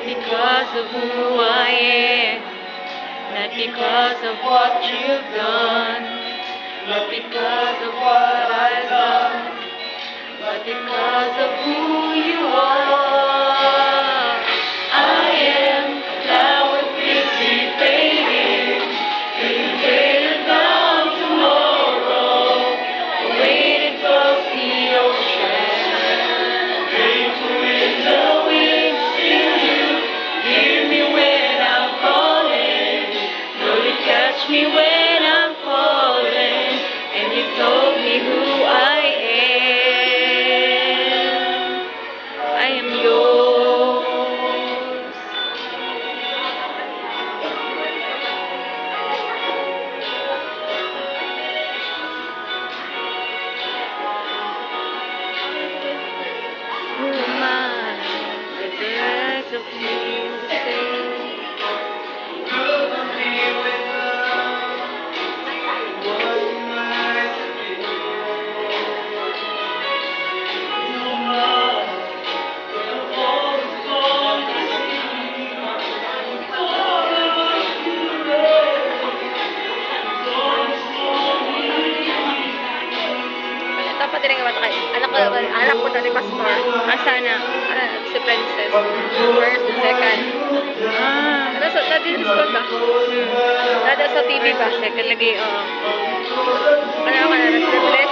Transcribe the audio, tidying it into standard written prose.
Because of who I am, not because of what you've done, not because of what I've done, but because of who you are. I am now anticipating, being waited down tomorrow, waiting across the ocean, faithful in the wings to you. Hear me when I'm calling, know you catch me when I'm falling, and you told me who I am. I am yours. Who am I? With the rest of me to say. Dapat din nga kay anak ko tadi pastor. Asana si Princess. First, second. Ano sa tadi school ba? Nada sa TV ba? Second lagi. Ano ka na? Bless